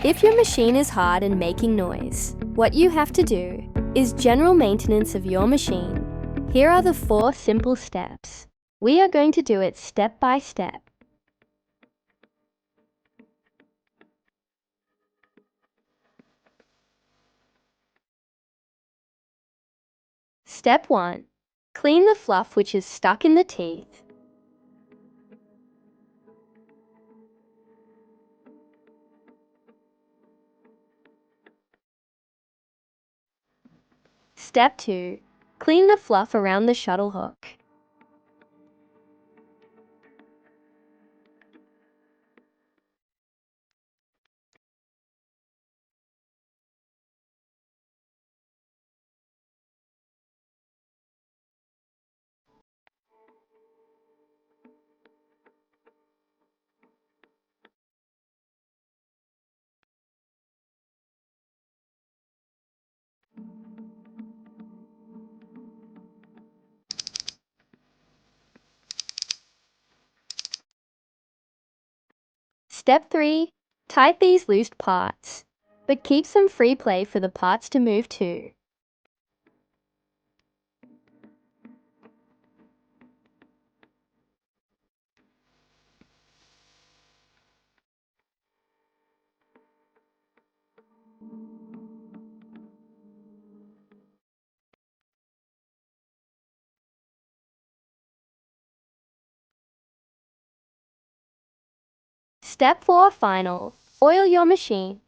If your machine is hard and making noise, what you have to do is general maintenance of your machine. Here are the 4 simple steps. We are going to do it step by step. Step 1. Clean the fluff which is stuck in the teeth. Step 2. Clean the fluff around the shuttle hook. Step 3. Tight these loose parts, but keep some free play for the parts to move too. Step 4. Final. Oil your machine.